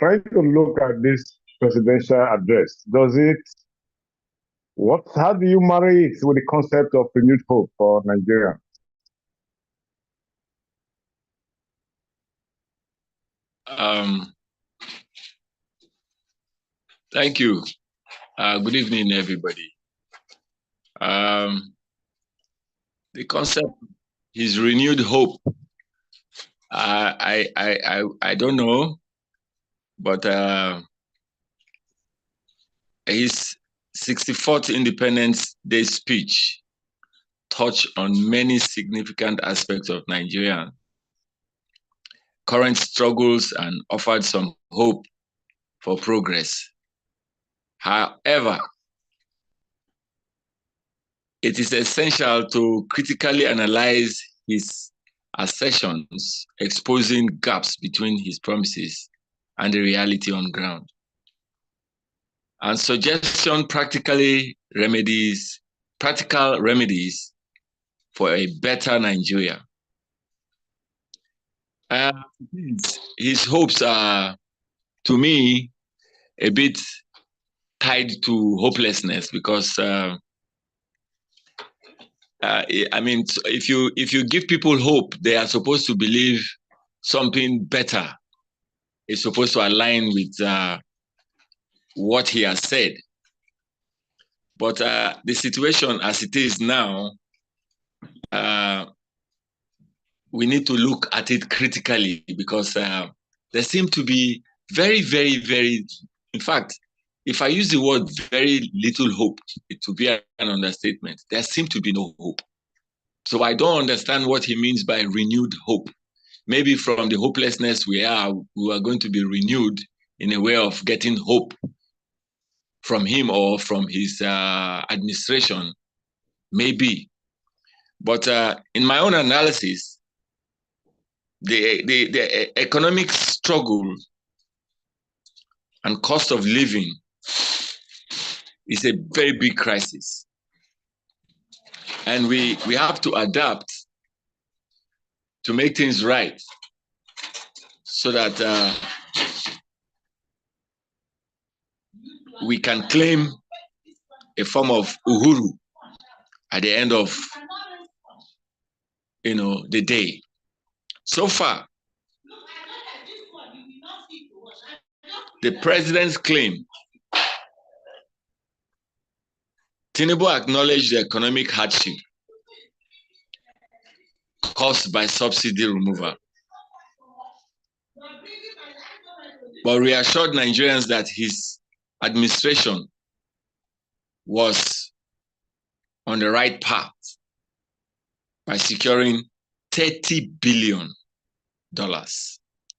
trying to look at this presidential address, how do you marry it with the concept of renewed hope for Nigeria? Thank you. Good evening, everybody. The concept is renewed hope. I don't know, but his 64th Independence Day speech touched on many significant aspects of Nigeria, current struggles, and offered some hope for progress. However, it is essential to critically analyze his assertions, exposing gaps between his promises and the reality on ground, and suggestion practical remedies for a better Nigeria. His hopes are, to me, a bit tied to hopelessness, because I mean, if you give people hope, they are supposed to believe something better is supposed to align with what he has said. But the situation as it is now, we need to look at it critically, because there seem to be very, very, very, in fact, if I use the word very little hope, it would be an understatement. There seems to be no hope. So I don't understand what he means by renewed hope. Maybe from the hopelessness we are going to be renewed in a way of getting hope from him or from his administration, maybe. But in my own analysis, the economic struggle and cost of living is a very big crisis. And we have to adapt to make things right, so that we can claim a form of uhuru at the end of the day. So far, the president's claim, Tinubu acknowledged the economic hardship caused by subsidy removal, but reassured Nigerians that his administration was on the right path by securing $30 billion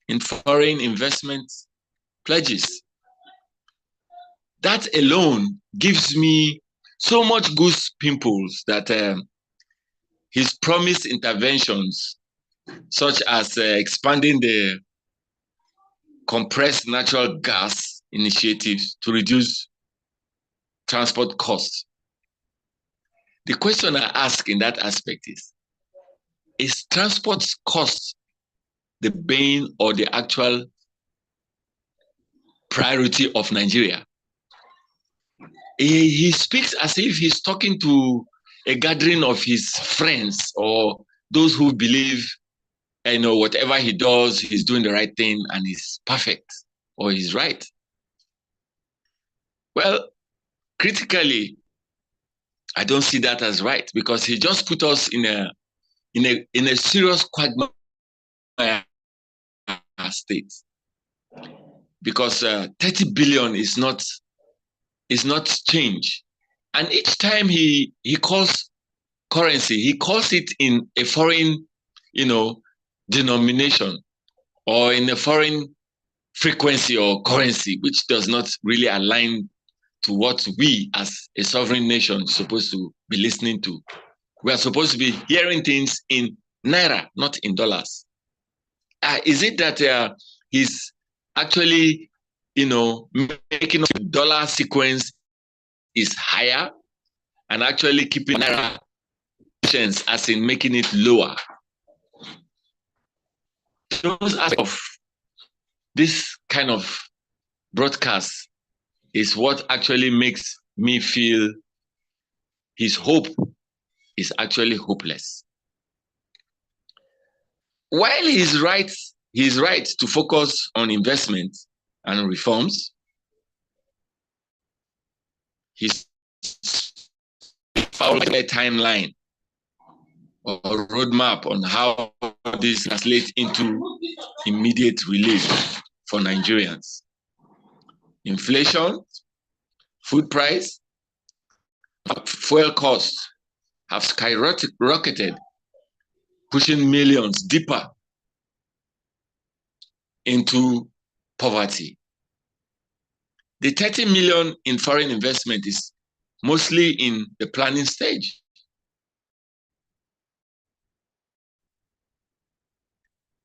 in foreign investment pledges. That alone gives me so much goose pimples that his promised interventions, such as expanding the compressed natural gas initiatives to reduce transport costs. The question I ask in that aspect is transport cost the bane or the actual priority of Nigeria? He speaks as if he's talking to a gathering of his friends or those who believe, whatever he does, he's doing the right thing and he's perfect or he's right. Well, critically, I don't see that as right, because he just put us in a serious quagmire state. Because 30 billion is not change. And each time he calls currency, he calls it in a foreign, denomination, or in a foreign frequency or currency, which does not really align to what we as a sovereign nation are supposed to be listening to. We are supposed to be hearing things in naira, not in dollars. Is it that he's actually, making the dollar sequence is higher and actually keeping naira as in making it lower? Those aspects of this kind of broadcast is what actually makes me feel his hope is actually hopeless. While he's right to focus on investment and reforms, his timeline or roadmap on how this translates into immediate relief for Nigerians. Inflation, food price, fuel costs have skyrocketed, pushing millions deeper into poverty. The 30 million in foreign investment is mostly in the planning stage.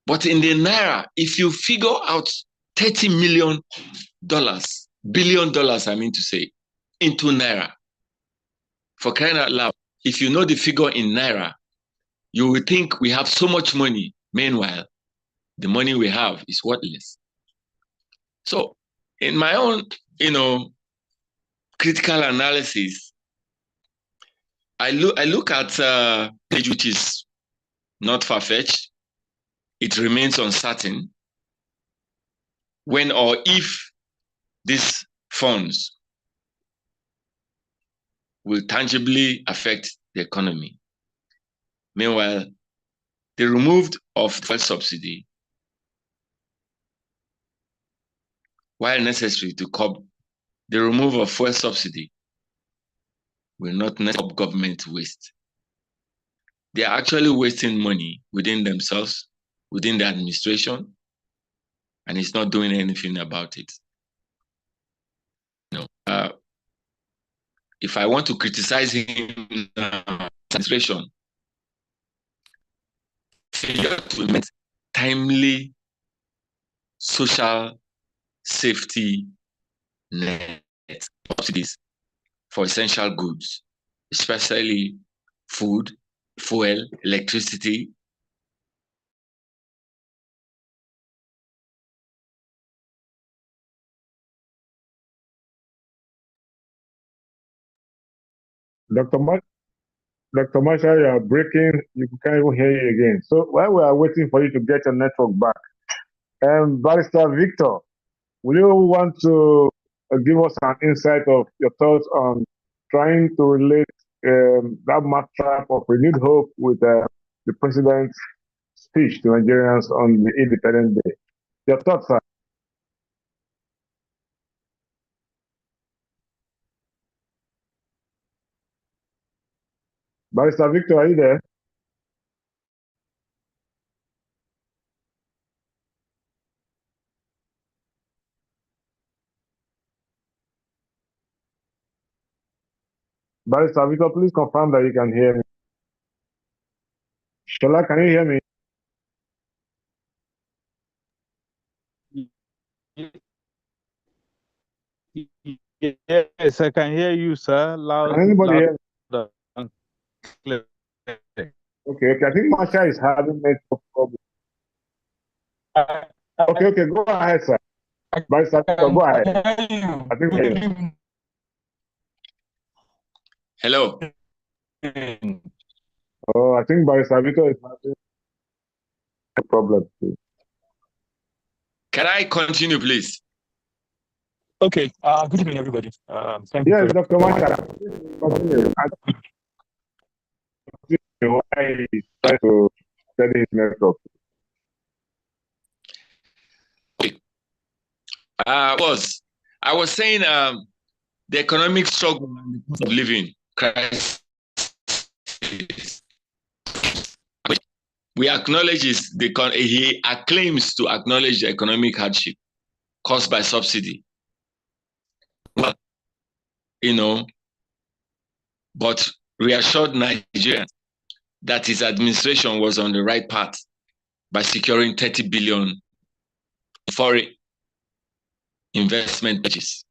But in the Naira, if you figure out $30 million, billion dollars, I mean to say, into Naira, for crying out loud, if you know the figure in Naira, you will think we have so much money. Meanwhile, the money we have is worthless. So in my own, critical analysis, I look at page which is not far-fetched. It remains uncertain when or if these funds will tangibly affect the economy. Meanwhile, the removal of fuel subsidy, while necessary to curb the removal of fuel subsidy, will not stop government waste. They are actually wasting money within themselves, within the administration, and it's not doing anything about it. If I want to criticize him, administration, failure to implement timely social safety net subsidies for essential goods, especially food, fuel, electricity. Dr. Marshall, you are breaking. You can't even hear you again. So while we are waiting for you to get your network back, Barrister Victor, will you want to give us an insight of your thoughts on trying to relate that mousetrap of renewed hope with the president's speech to Nigerians on the Independence Day? Your thoughts, sir? Barrister Victor, are you there? Barrister Victor, please confirm that you can hear me. Shola, can you hear me? Yes, I can hear you, sir. Loud. Can anybody hear me? Clear. Okay. I think Marshall is having network problem. Okay, go ahead, sir. Barrister Victor, go ahead. I think we hear you. Hello. Oh, I think Barrister Victor is having a problem too. Can I continue, please? Okay. Good evening, everybody. Thank you. Yes, Dr. Marshall. Continue. Why he's trying to study his network. I was saying the economic struggle and the cost of living crisis. We acknowledge he claims to acknowledge the economic hardship caused by subsidy. Well, but reassured Nigerians that his administration was on the right path by securing 30 billion foreign investment pledges.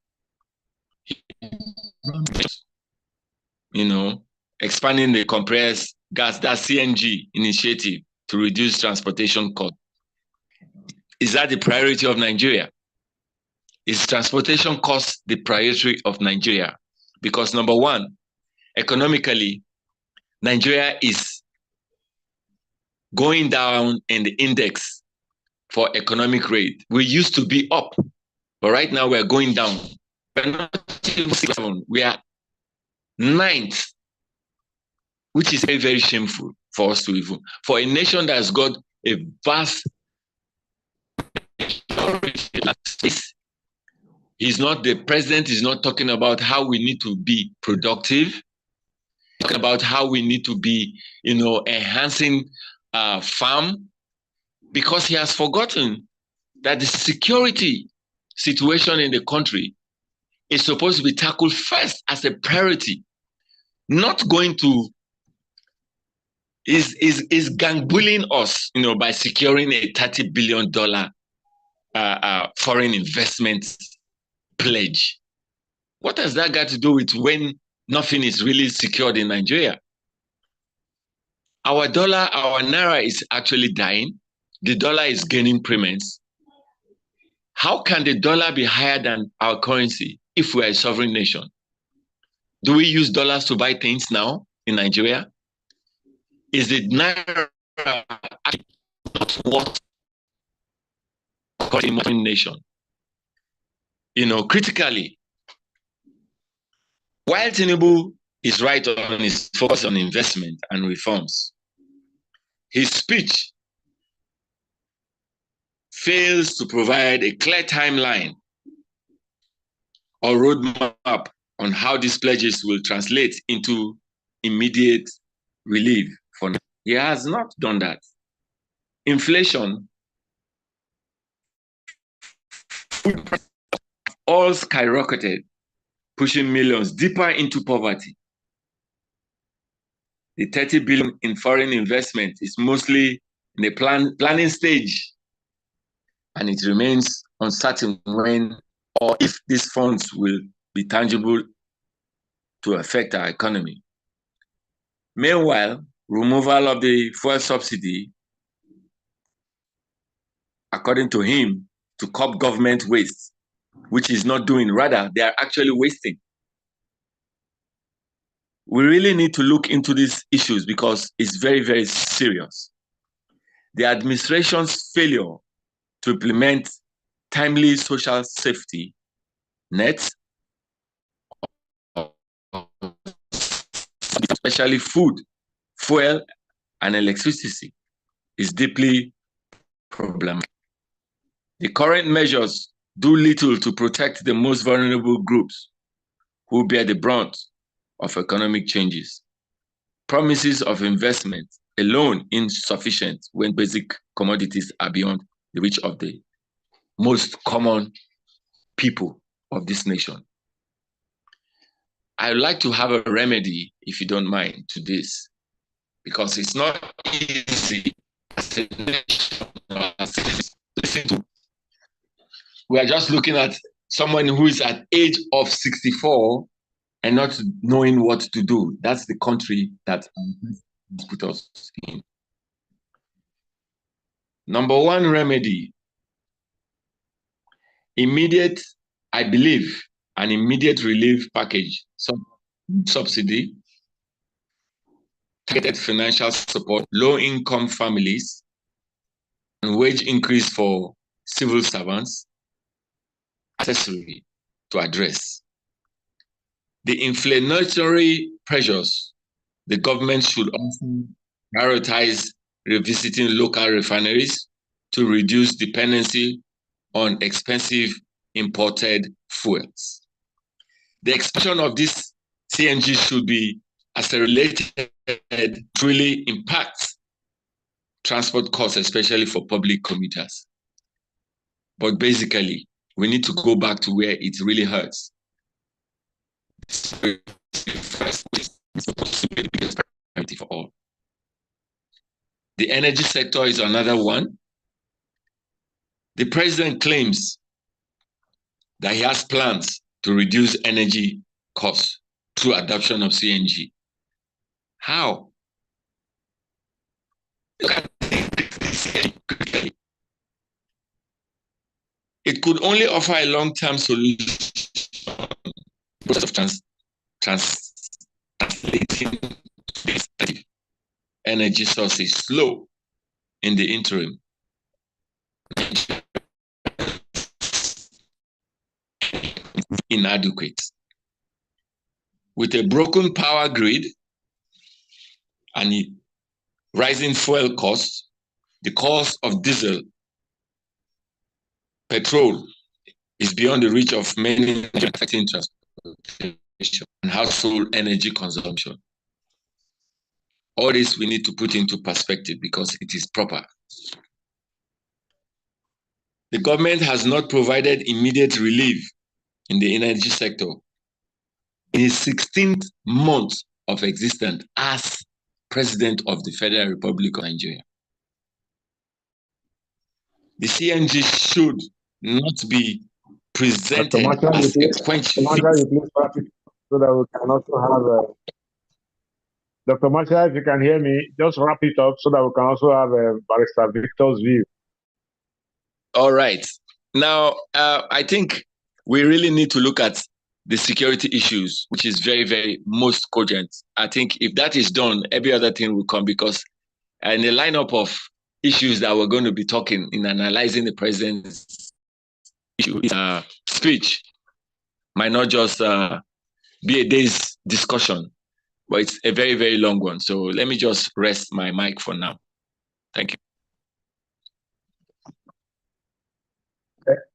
Expanding the compressed gas, that CNG initiative to reduce transportation costs. Is that the priority of Nigeria? is transportation cost the priority of Nigeria? Because number one, economically, Nigeria is going down in the index for economic rate. We used to be up, but right now we're going down. We're not even 7, we are 9th, which is very, very shameful for us to even, for a nation that has got a vast the president is not talking about how we need to be productive, talking about how we need to be, enhancing farm, because he has forgotten that the security situation in the country is supposed to be tackled first as a priority, not going to is gangbulling us, by securing a $30 billion foreign investment pledge. What has that got to do with when nothing is really secured in Nigeria? Our naira is actually dying. The dollar is gaining premiums. How can the dollar be higher than our currency if we are a sovereign nation? Do we use dollars to buy things now in Nigeria? Is the naira not worth a modern nation? Critically, while Tinubu is right on his focus on investment and reforms, his speech fails to provide a clear timeline or roadmap on how these pledges will translate into immediate relief for now. He has not done that. Inflation all skyrocketed, pushing millions deeper into poverty. The 30 billion in foreign investment is mostly in the planning stage, and it remains uncertain when or if these funds will be tangible to affect our economy. Meanwhile, removal of the fuel subsidy, according to him, to curb government waste, which is not doing, rather, they are actually wasting. We really need to look into these issues because it's very, very serious. The administration's failure to implement timely social safety nets, especially food, fuel, and electricity, is deeply problematic. The current measures do little to protect the most vulnerable groups who bear the brunt of economic changes. Promises of investment alone insufficient when basic commodities are beyond the reach of the most common people of this nation. I'd like to have a remedy, if you don't mind, to this, because it's not easy as a nation. We are just looking at someone who is at age of 64 and not knowing what to do. That's the country that put us in. Number one remedy, I believe, an immediate relief package, subsidy, targeted financial support, low-income families, and wage increase for civil servants, necessary to address. The inflationary pressures, the government should also prioritize revisiting local refineries to reduce dependency on expensive imported fuels. The expansion of this CNG should be accelerated to really impact transport costs, especially for public commuters. But basically, we need to go back to where it really hurts. It's supposed to be the biggest priority for all. The energy sector is another one. The president claims that he has plans to reduce energy costs through adoption of CNG. How? it could only offer a long-term solution. The process of translating this energy source is slow in the interim. Inadequate. With a broken power grid and rising fuel costs, the cost of diesel, petrol is beyond the reach of many, affecting transportation and household energy consumption. All this we need to put into perspective because it is proper. The government has not provided immediate relief in the energy sector in his 16th month of existence as President of the Federal Republic of Nigeria. The CNG should not be presented as a quench fix. So that we can also have Dr. Marshall, if you can hear me, just wrap it up so that we can also have Barrister Victor's view. All right. Now, I think we really need to look at the security issues, which is very, very most cogent. I think if that is done, every other thing will come because in the lineup of issues that we're going to be talking in analyzing the president's issue, speech might not just be a day's discussion, but it's a very, very long one. So let me just rest my mic for now. Thank you.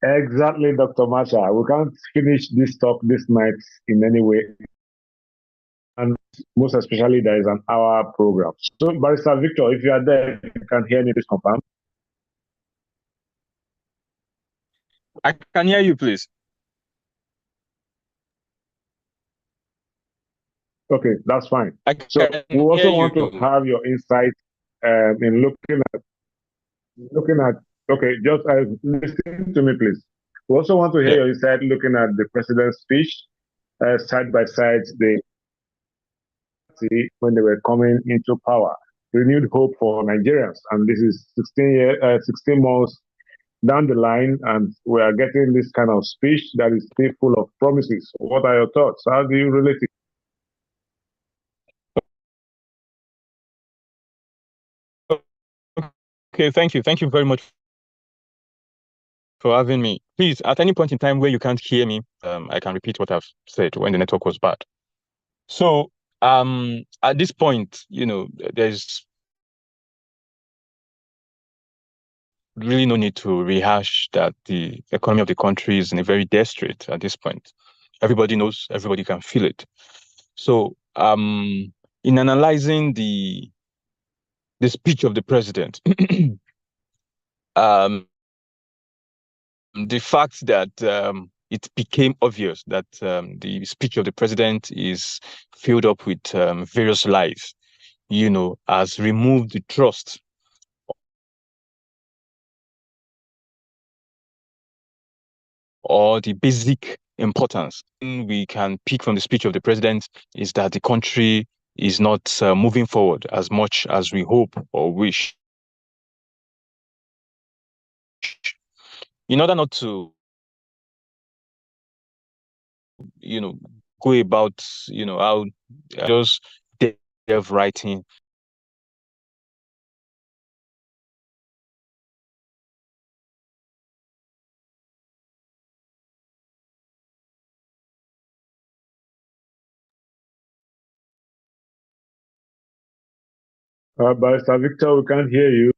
Exactly, Dr. Masha. We can't finish this talk this night in any way. And most especially, there is an hour program. So, Barrister Victor, if you are there, you can hear me, please confirm. I can hear you, please. Okay, that's fine. So we also want to have your insight in looking at. Okay, just listen to me, please. We also want to hear your insight looking at the president's speech side by side. When they were coming into power, renewed hope for Nigerians, and this is 16 months down the line, and we are getting this kind of speech that is still full of promises. What are your thoughts? How do you relate it? Okay, thank you. Thank you very much for having me. Please, at any point in time where you can't hear me, I can repeat what I've said when the network was bad. So, at this point, there's really no need to rehash that the economy of the country is in a very dire strait at this point. Everybody knows, everybody can feel it. So, in analyzing the speech of the president, the fact that it became obvious that the speech of the president is filled up with various lies, has removed the trust or the basic importance we can pick from the speech of the president is that the country is not moving forward as much as we hope or wish. In order not to, go about, how just delve right in. Barrister Victor, we can't hear you.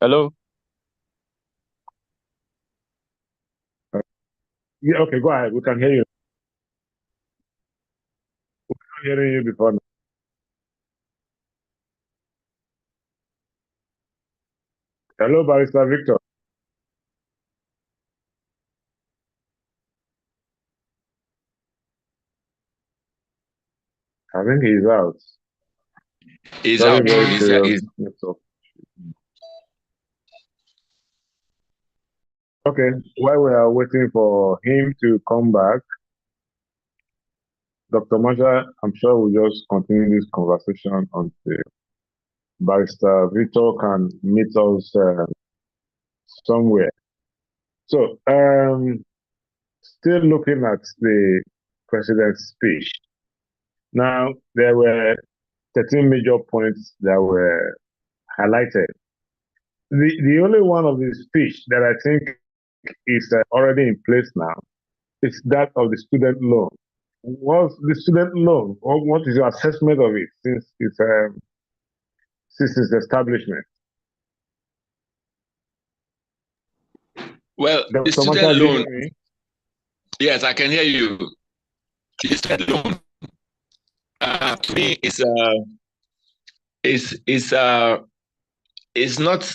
Hello? Yeah, okay, go ahead. We can hear you. We can't hear you before now. Hello, Barrister Victor. I think he's out. He's out. Okay, while we are waiting for him to come back, Dr. Masha, I'm sure we'll just continue this conversation until Barrister Victor can meet us somewhere. So, still looking at the president's speech. Now, there were 13 major points that were highlighted. The only one of the speech that I think is already in place now is that of the student loan. What's the student loan? What is your assessment of it since its establishment? Well, the Dr. student Masha, loan. Yes, I can hear you. The student loan, to me, is not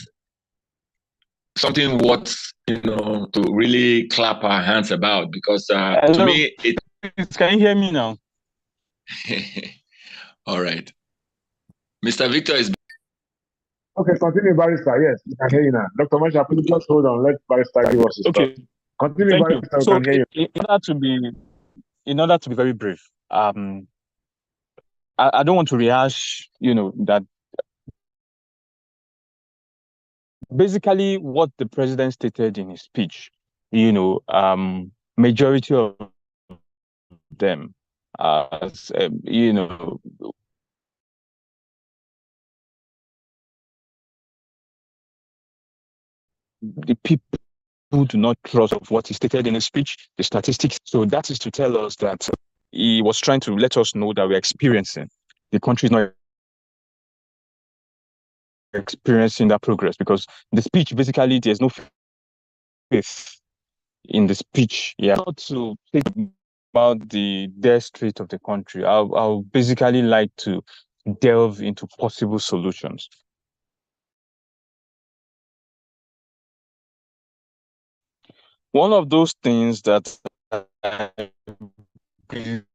something worth to really clap our hands about, because to me it. Can you hear me now? All right, Mr. Victor is. Okay, continue, Barrister. Yes, we can hear you now. Dr. Masha, please just hold on. Let Barrister give us his Okay. thoughts. Continue, Thank Barrister. you. We So, can hear you. in order to be very brief, I don't want to rehash, that basically what the president stated in his speech, majority of them, the people who do not trust of what he stated in his speech, the statistics. So that is to tell us that he was trying to let us know that we're experiencing. The country is not experiencing that progress, because the speech, basically, there's no faith in the speech. Yeah. Not to think about the dire strait of the country, I'll basically like to delve into possible solutions. One of those things that I believe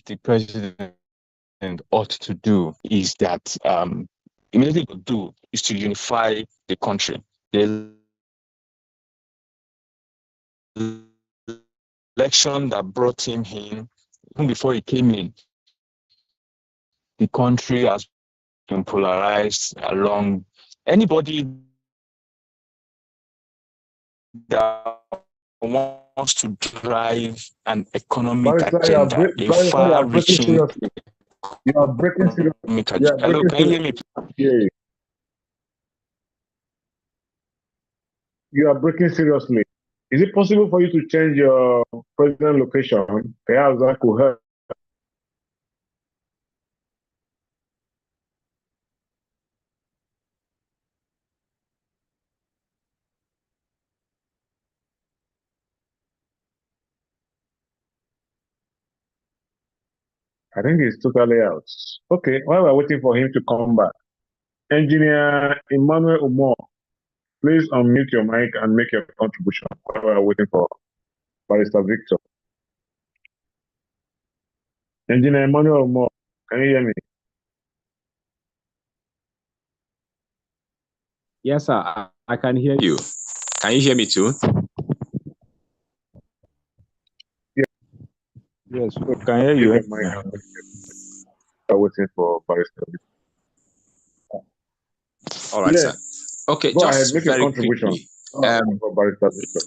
the president ought to do is that immediately to do is to unify the country. The election that brought him in, even before he came in, the country has been polarized along. Anybody that wants to drive an economic agenda, a far-reaching. You are breaking seriously. Hello, can you hear me? Yeah. You are breaking seriously. Is it possible for you to change your president location? Perhaps that could help. I think he's totally out. Okay, while we're waiting for him to come back, Engineer Emmanuel Umar, please unmute your mic and make your contribution while we're waiting for Barrister Victor. Engineer Emmanuel Umar, can you hear me? Yes, sir. I can hear you. Can you hear me too? Yes, we can hear you. I'm waiting for Barrister Victor. All right, sir. Okay, Go just ahead, make very a contribution. quickly. For Barrister Victor.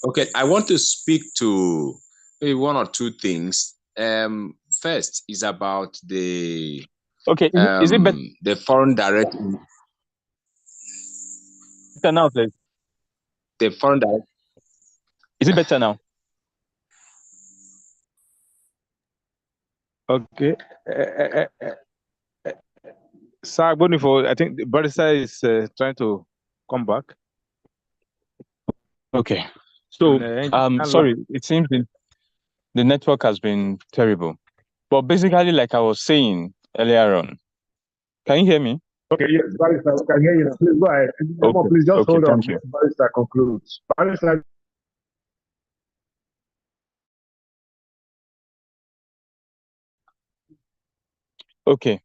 Okay. I want to speak to maybe one or two things. First is about the is it better the foreign direct now, please? The foreign direct. Is it better now? Okay. Sir Bonifo, I think the barrister is trying to come back. Okay. So, sorry, it seems the network has been terrible. But basically, like I was saying earlier on, can you hear me? Okay, yes, Barrister, we can hear you now. Please go ahead. Okay. Please just hold on. You. Barrister concludes. Barrister. Okay.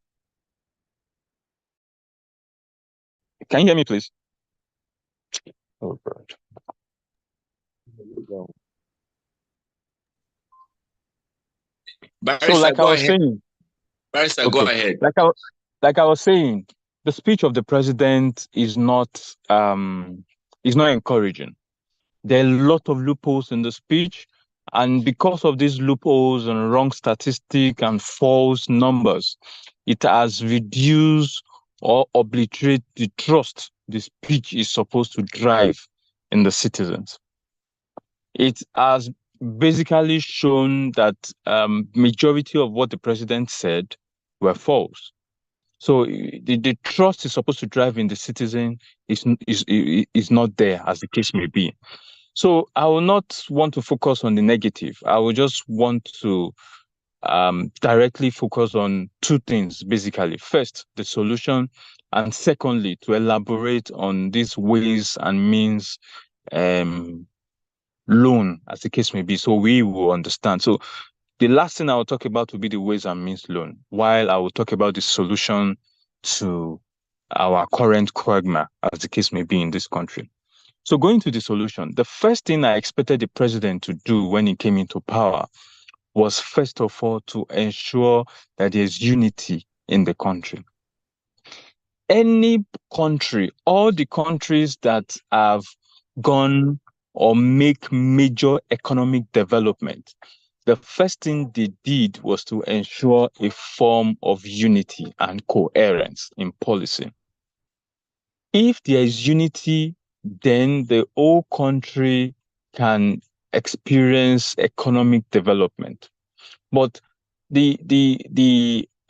Can you hear me, please? Oh, God. Barrister, So, like I go was ahead. saying, Barrister, go okay, ahead. like I was saying, the speech of the president is not encouraging. There are a lot of loopholes in the speech, and because of these loopholes and wrong statistics and false numbers, it has reduced or obliterate the trust the speech is supposed to drive in the citizens. It has basically shown that majority of what the president said were false. So the trust is supposed to drive in the citizen is not there, as the case may be. So I will not want to focus on the negative. I will just want to directly focus on two things, basically. First, the solution, and secondly, to elaborate on these ways and means loan, as the case may be, so we will understand. So the last thing I will talk about will be the ways and means loan, while I will talk about the solution to our current quagmire, as the case may be in this country. So going to the solution, the first thing I expected the president to do when he came into power was, first of all, to ensure that there's unity in the country. Any country, all the countries that have gone or make major economic development, the first thing they did was to ensure a form of unity and coherence in policy. If there is unity, then the whole country can experience economic development. But the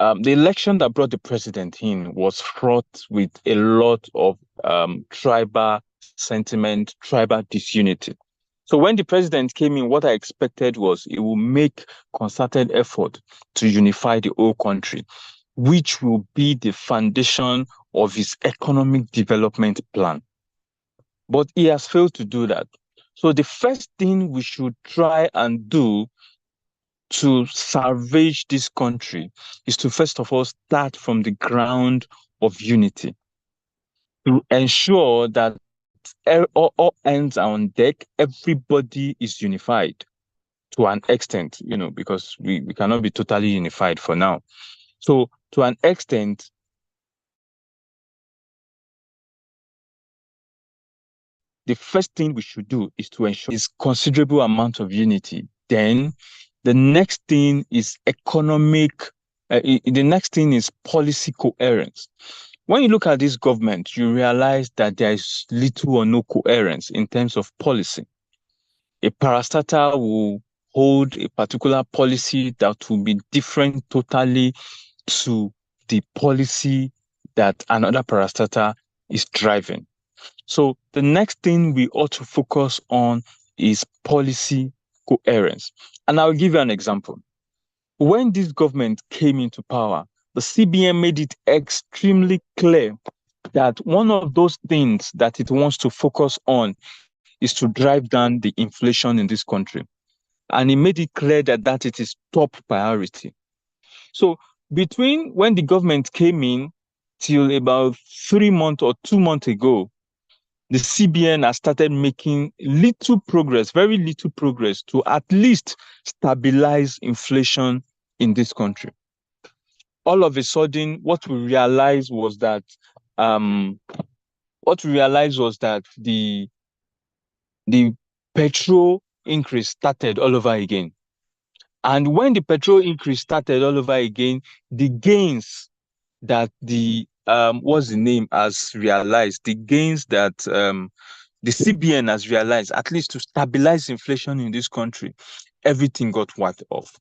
election that brought the president in was fraught with a lot of tribal sentiment, tribal disunity. So when the president came in, what I expected was he will make concerted effort to unify the whole country, which will be the foundation of his economic development plan. But he has failed to do that. So the first thing we should try and do to salvage this country is to, first of all, start from the ground of unity, to ensure that all hands are on deck, everybody is unified to an extent, because we cannot be totally unified for now. So to an extent, the first thing we should do is to ensure is considerable amount of unity. Then the next thing is the next thing is policy coherence. When you look at this government, you realize that there is little or no coherence in terms of policy. A parastatal will hold a particular policy that will be different totally to the policy that another parastatal is driving. So the next thing we ought to focus on is policy coherence. And I'll give you an example. When this government came into power, the CBN made it extremely clear that one of those things that it wants to focus on is to drive down the inflation in this country. And it made it clear that it is top priority. So between when the government came in till about 3 months or 2 months ago, the CBN has started making little progress, very little progress, to at least stabilize inflation in this country. All of a sudden, what we realized was that the petrol increase started all over again. And when the petrol increase started all over again, the gains that the has realized, the gains that the CBN has realized, at least to stabilize inflation in this country, everything got wiped off.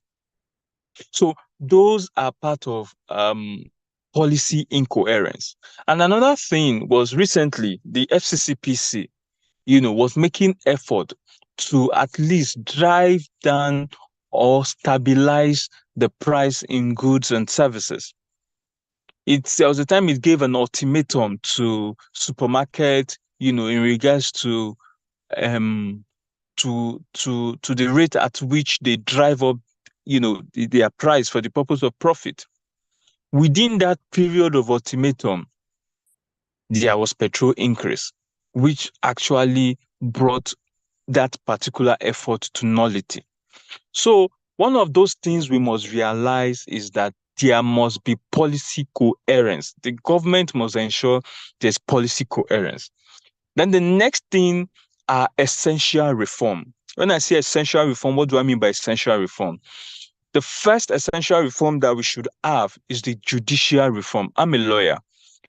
So those are part of policy incoherence. And another thing was recently the FCCPC, was making effort to at least drive down or stabilize the price in goods and services. There was a time it gave an ultimatum to supermarket, in regards to the rate at which they drive up, their price for the purpose of profit. Within that period of ultimatum, there was petrol increase, which actually brought that particular effort to nullity. So One of those things we must realize is that there must be policy coherence. The government must ensure there's policy coherence. Then the next thing are essential reform. When I say essential reform, what do I mean by essential reform? The first essential reform that we should have is the judicial reform. I'm a lawyer.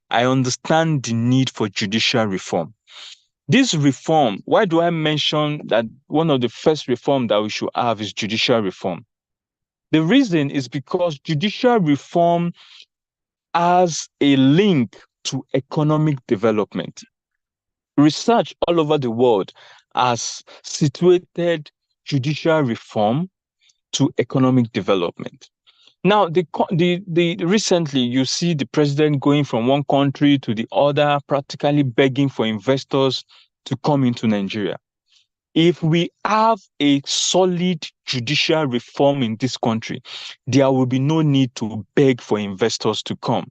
I understand the need for judicial reform. This reform, why do I mention that one of the first reform that we should have is judicial reform? The reason is because judicial reform has a link to economic development. Research all over the world has situated judicial reform to economic development. Now, recently you see the president going from one country to the other, practically begging for investors to come into Nigeria. If we have a solid judicial reform in this country, there will be no need to beg for investors to come.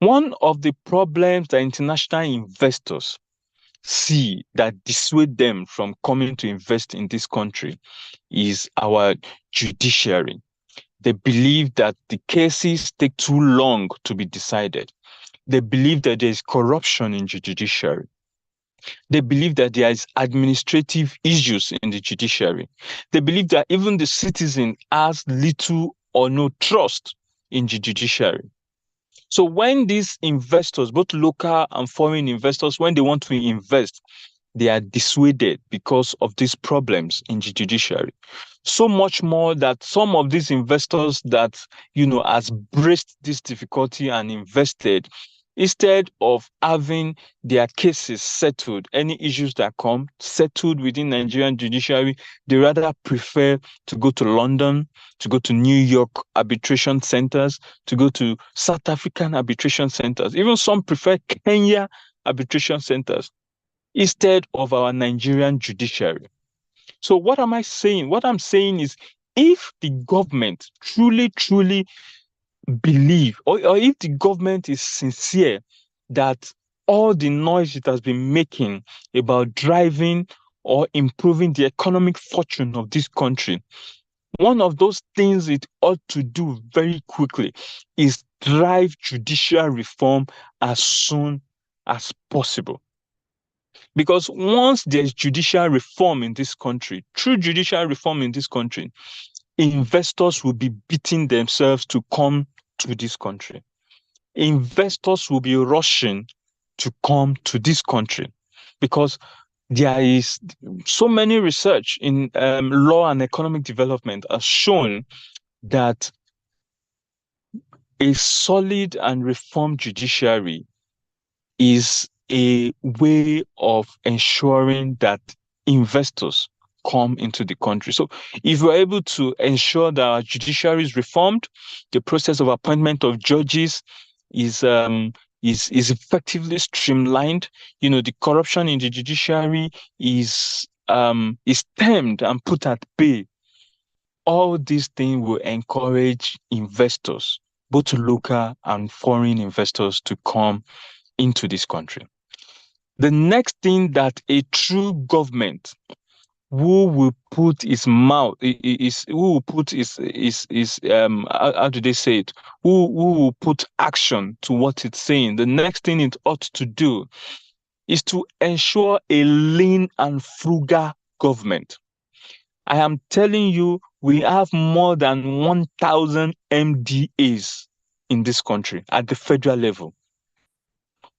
One of the problems that international investors see that dissuade them from coming to invest in this country is our judiciary. They believe that the cases take too long to be decided. They believe that there is corruption in the judiciary. They believe that there is administrative issues in the judiciary. They believe that even the citizen has little or no trust in the judiciary. So when these investors, both local and foreign investors, when they want to invest, they are dissuaded because of these problems in the judiciary. So much more that some of these investors that, has braced this difficulty and invested, instead of having their cases settled, any issues that come settled within Nigerian judiciary, they rather prefer to go to London, to go to New York arbitration centers, to go to South African arbitration centers. Even some prefer Kenya arbitration centers instead of our Nigerian judiciary. So what am I saying? What I'm saying is, if the government truly believe, or if the government is sincere that all the noise it has been making about driving or improving the economic fortune of this country, one of those things it ought to do very quickly is drive judicial reform as soon as possible. Because once there's judicial reform in this country, true judicial reform in this country, investors will be beating themselves to come to this country. Investors will be rushing to come to this country because there is so many research in law and economic development has shown that a solid and reformed judiciary is a way of ensuring that investors come into the country. So if we're able to ensure that our judiciary is reformed, the process of appointment of judges is effectively streamlined, the corruption in the judiciary is stemmed and put at bay. All these things will encourage investors, both local and foreign investors, to come into this country. The next thing that a true government who will put his mouth is who will put his how do they say it? Who will put action to what it's saying? The next thing it ought to do is to ensure a lean and frugal government. I am telling you, we have more than 1,000 MDAs in this country at the federal level.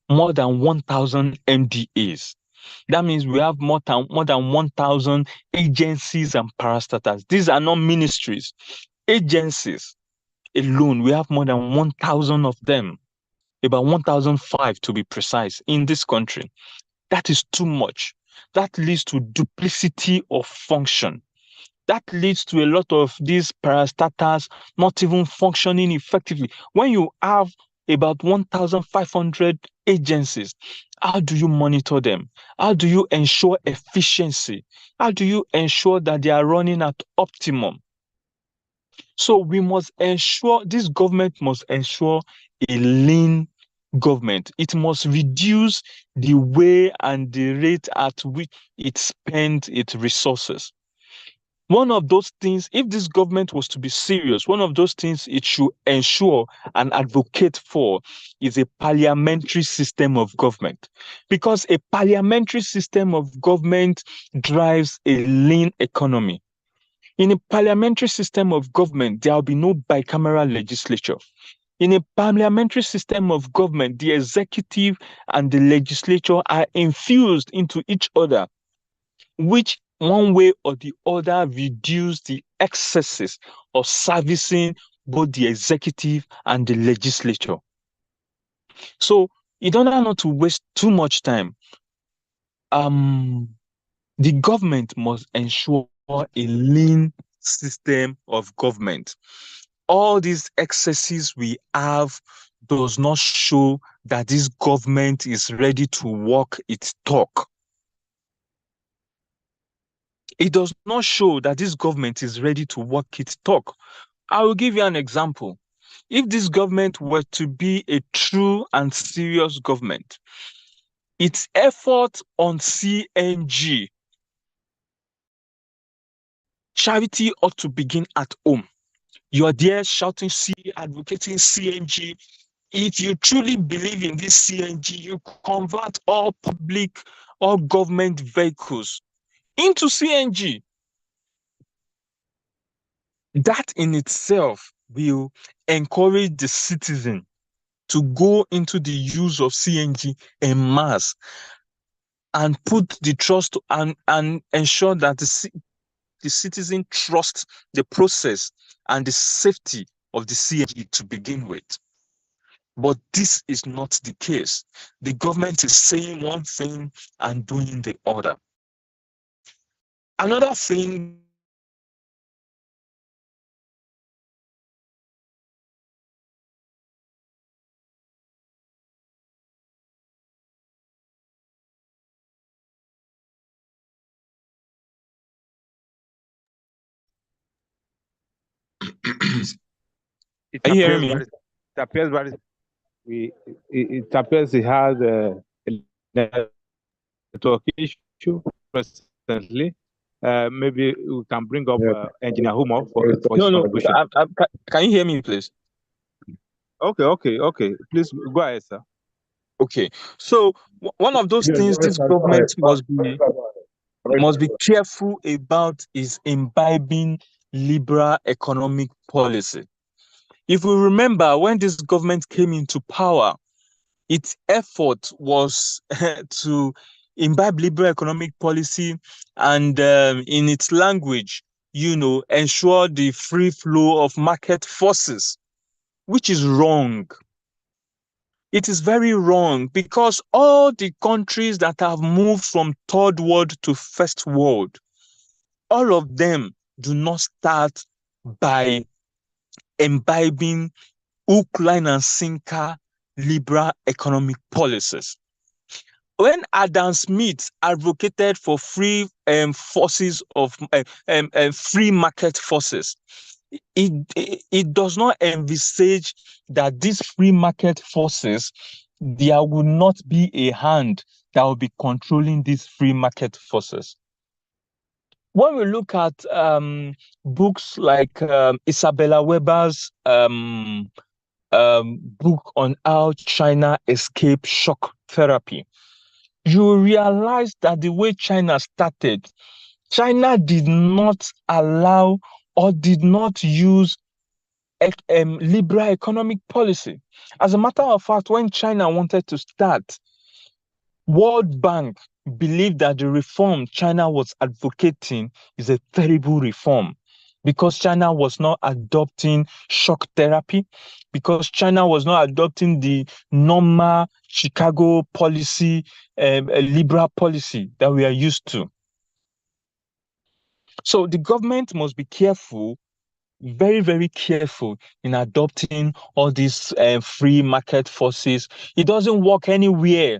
More than 1,000 MDAs. That means we have more than 1,000 agencies and parastatals. These are not ministries. Agencies alone, we have more than 1,000 of them, about 1,005 to be precise, in this country. That is too much. That leads to duplicity of function. That leads to a lot of these parastatals not even functioning effectively. When you have about 1,500 agencies, how do you monitor them? How do you ensure efficiency? How do you ensure that they are running at optimum? So we must ensure, this government must ensure a lean government. It must reduce the way and the rate at which it spends its resources. One of those things, if this government was to be serious, one of those things it should ensure and advocate for is a parliamentary system of government. Because a parliamentary system of government drives a lean economy. In a parliamentary system of government, there will be no bicameral legislature. In a parliamentary system of government, the executive and the legislature are infused into each other, which one way or the other reduce the excesses of servicing both the executive and the legislature. So, in order not to waste too much time, the government must ensure a lean system of government. All these excesses we have does not show that this government is ready to walk its talk. It does not show that this government is ready to walk its talk. I will give you an example. If this government were to be a true and serious government, its effort on CNG, charity ought to begin at home. You are there shouting, advocating CNG. If you truly believe in this CNG, you convert all public or government vehicles into CNG. That in itself will encourage the citizen to go into the use of CNG en masse and put the trust and ensure that the citizen trusts the process and the safety of the CNG to begin with. But this is not the case. The government is saying one thing and doing the other. Another thing It Are you hearing appears me? it appears he has a network issue presently. Maybe we can bring up Engineer Humo for his contribution. Can you hear me, please? Okay. Please go ahead, sir. Okay. So one of those things this government must be careful about is imbibing liberal economic policy. If we remember, when this government came into power, its effort was to imbibe liberal economic policy and, in its language, ensure the free flow of market forces, which is wrong. It is very wrong because all the countries that have moved from third world to first world, all of them do not start by imbibing hook, line, and sinker liberal economic policies. When Adam Smith advocated for free forces of free market forces, it does not envisage that these free market forces, there will not be a hand that will be controlling these free market forces. When we look at books like Isabella Weber's book on how China escaped shock therapy, you realize that the way China started, China did not allow or did not use liberal economic policy. As a matter of fact, when China wanted to start, World Bank believed that the reform China was advocating is a terrible reform because China was not adopting shock therapy, because China was not adopting the normal Chicago policy, liberal policy that we are used to. So the government must be careful, very, very careful in adopting all these free market forces. It doesn't work anywhere.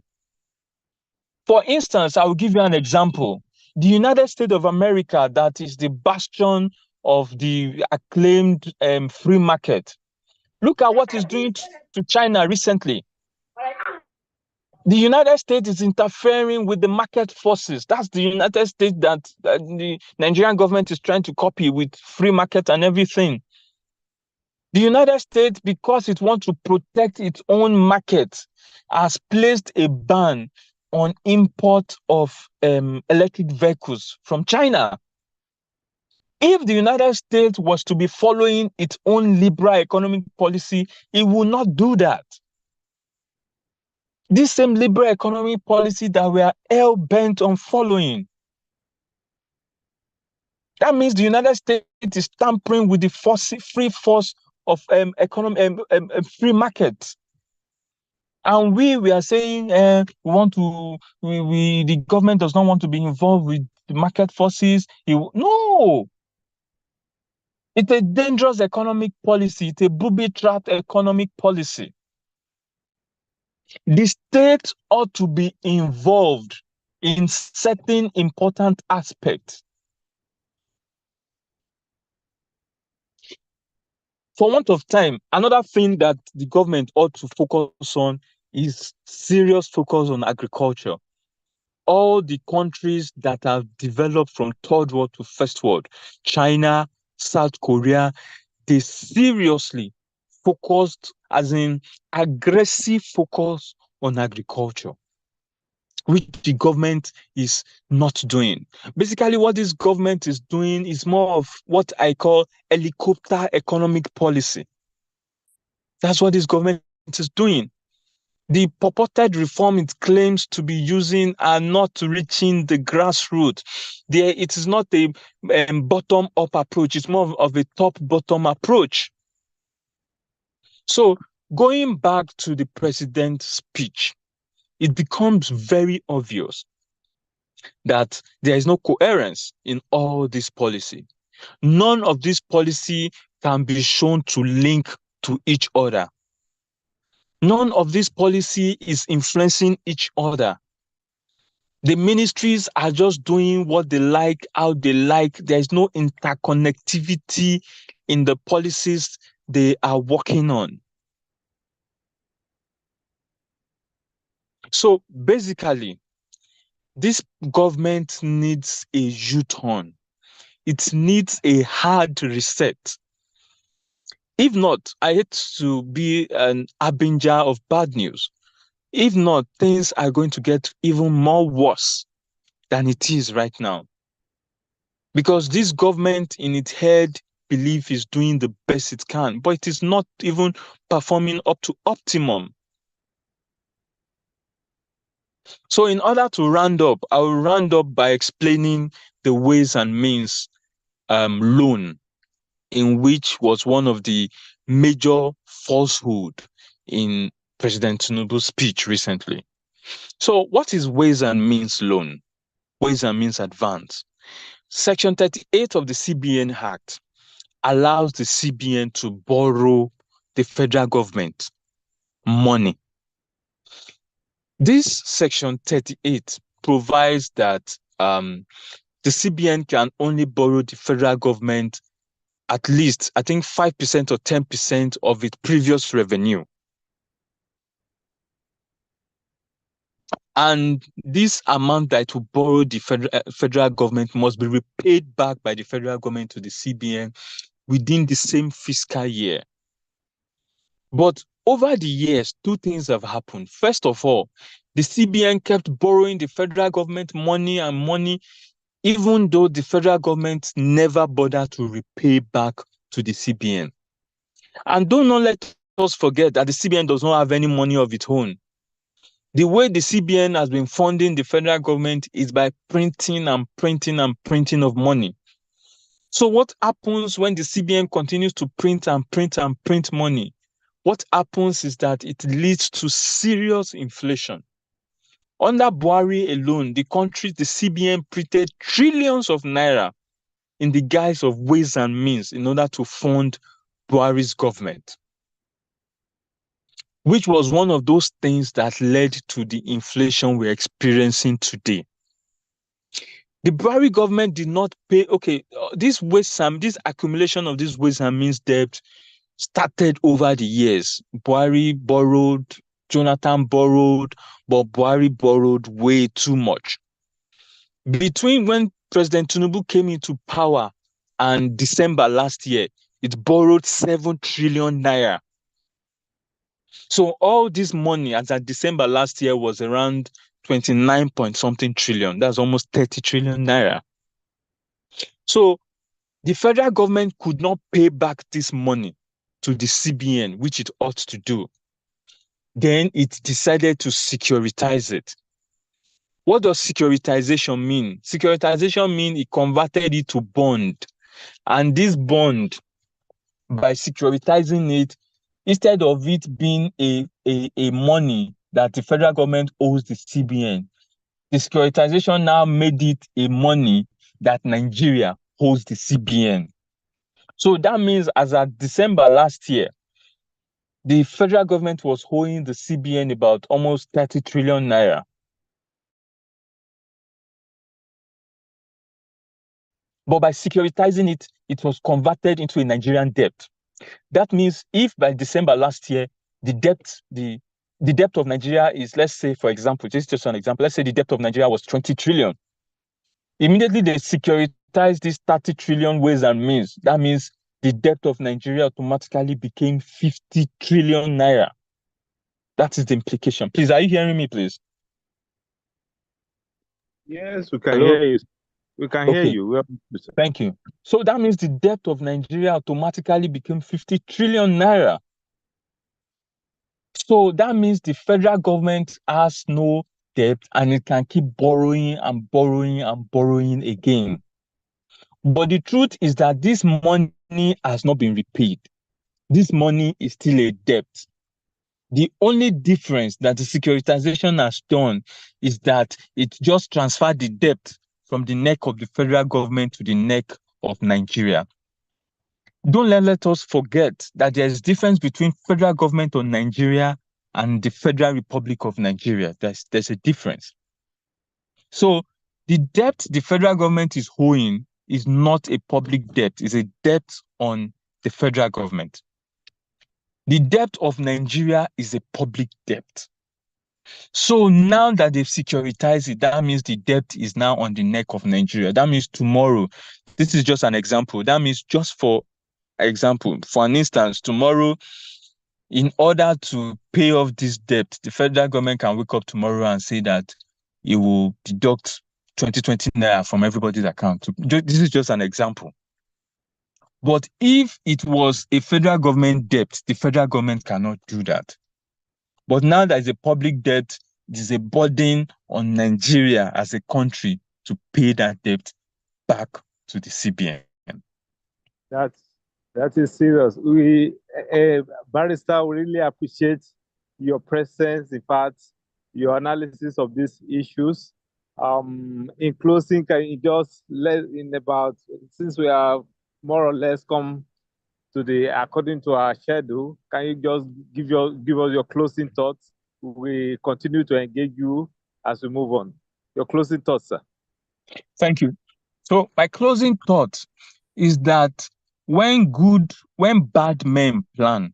For instance, I will give you an example. The United States of America, that is the bastion of the acclaimed free market. Look at what it's doing to China recently. The United States is interfering with the market forces. That's the United States that the Nigerian government is trying to copy with free market and everything. The United States, because it wants to protect its own market, has placed a ban on import of electric vehicles from China. If the United States was to be following its own liberal economic policy, it will not do that. This same liberal economic policy that we are hell-bent on following. That means the United States is tampering with the free force of free market. And we are saying the government does not want to be involved with the market forces. No. It's a dangerous economic policy. It's a booby-trapped economic policy. The state ought to be involved in certain important aspects. For want of time, another thing that the government ought to focus on is serious focus on agriculture. All the countries that have developed from third world to first world, China, South Korea, they seriously focused, as in aggressive focus on agriculture, which the government is not doing. Basically, what this government is doing is more of what I call helicopter economic policy. That's what this government is doing. The purported reform it claims to be using are not reaching the grassroots. It is not a bottom-up approach. It's more of a top-bottom approach. So going back to the president's speech, it becomes very obvious that there is no coherence in all this policy. None of this policy can be shown to link to each other. None of this policy is influencing each other. The ministries are just doing what they like, how they like. There is no interconnectivity in the policies they are working on. So basically, this government needs a U-turn. It needs a hard reset. If not, I hate to be an harbinger of bad news. If not, things are going to get even more worse than it is right now. Because this government in its head belief is doing the best it can, but it is not even performing up to optimum. So in order to round up, I will round up by explaining the ways and means loan, in which was one of the major falsehood in President Tinubu's speech recently. So what is ways and means loan? Ways and means advance. Section 38 of the CBN Act allows the CBN to borrow the federal government money. This section 38 provides that the CBN can only borrow the federal government at least, I think, 5% or 10% of its previous revenue. And this amount that will borrow the federal government must be repaid back by the federal government to the CBN within the same fiscal year. But over the years, two things have happened. First of all, the CBN kept borrowing the federal government money and money, even though the federal government never bothered to repay back to the CBN. And do not let us forget that the CBN does not have any money of its own. The way the CBN has been funding the federal government is by printing and printing and printing of money. So what happens when the CBN continues to print and print and print money? What happens is that it leads to serious inflation. Under Buhari alone, the CBN printed trillions of naira in the guise of ways and means in order to fund Buhari's government, which was one of those things that led to the inflation we're experiencing today. The Buhari government did not pay, this accumulation of this ways and means debt started over the years. Buhari borrowed Jonathan borrowed, but Buhari borrowed way too much. Between when President Tinubu came into power and December last year, it borrowed 7 trillion naira. So all this money as at December last year was around 29 point something trillion. That's almost 30 trillion naira. So the federal government could not pay back this money to the CBN, which it ought to do. Then it decided to securitize it. What does securitization mean? Securitization means it converted it to bond. And this bond, by securitizing it, instead of it being a money that the federal government owes the CBN, the securitization now made it a money that Nigeria owes the CBN. So that means as at December last year, the federal government was owing the CBN about almost 30 trillion naira. But by securitizing it, it was converted into a Nigerian debt. That means if by December last year, the debt of Nigeria is, let's say, for example, just an example, let's say the debt of Nigeria was 20 trillion. Immediately they securitized this 30 trillion ways and means. That means the debt of Nigeria automatically became 50 trillion naira. That is the implication. Please, are you hearing me, please? Yes, we can hear you. We can hear you. Thank you. So that means the debt of Nigeria automatically became 50 trillion naira. So that means the federal government has no debt and it can keep borrowing and borrowing and borrowing again. But the truth is that this money has not been repaid. This money is still a debt. The only difference that the securitization has done is that it just transferred the debt from the neck of the federal government to the neck of Nigeria. Don't let us forget that there is difference between federal government of Nigeria and the Federal Republic of Nigeria. There's a difference. So the debt the federal government is owing is not a public debt, it's a debt on the federal government. The debt of Nigeria is a public debt. So now that they've securitized it, that means the debt is now on the neck of Nigeria. That means tomorrow, this is just an example. That means just for example, for an instance, tomorrow, in order to pay off this debt, the federal government can wake up tomorrow and say that it will deduct 2020 naira from everybody's account. This is just an example. But if it was a federal government debt, the federal government cannot do that. But now that is a public debt, it is a burden on Nigeria as a country to pay that debt back to the CBN. That is serious. We, Barrister, we really appreciate your presence. In fact, your analysis of these issues. In closing, can you just since we are more or less come to according to our schedule, can you just give us your closing thoughts? We continue to engage you as we move on. Your closing thoughts, sir. Thank you. So my closing thought is that when bad men plan,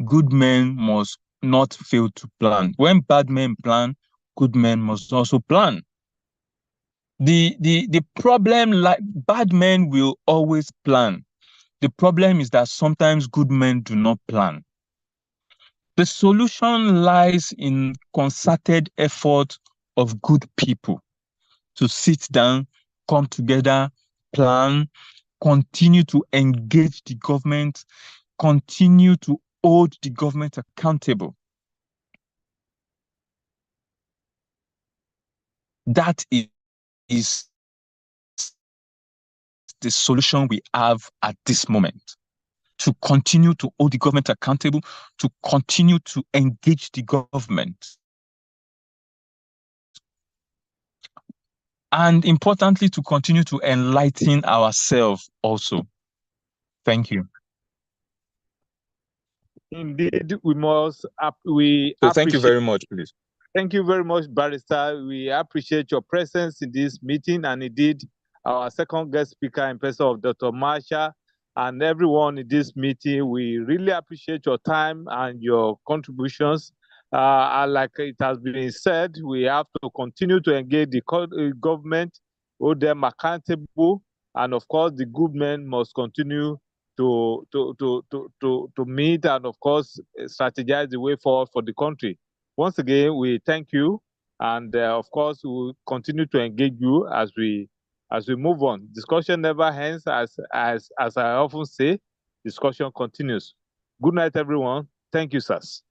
good men must not fail to plan. When bad men plan, good men must also plan. The problem, like bad men will always plan. The problem is that sometimes good men do not plan. The solution lies in concerted effort of good people to sit down, come together, plan, continue to engage the government, continue to hold the government accountable. That is the solution we have at this moment. To continue to hold the government accountable, to continue to engage the government. And importantly, to continue to enlighten ourselves also. Thank you. Indeed, we must. Thank you very much, please. Thank you very much, Barrister. We appreciate your presence in this meeting, and indeed, our second guest speaker in person of Dr. Marshall, and everyone in this meeting. We really appreciate your time and your contributions. And like it has been said, we have to continue to engage the government, hold them accountable, and of course, the government must continue to meet and of course strategize the way forward for the country. Once again, we thank you, and of course, we will continue to engage you as we move on. Discussion never ends, as I often say. Discussion continues. Good night, everyone. Thank you, sirs.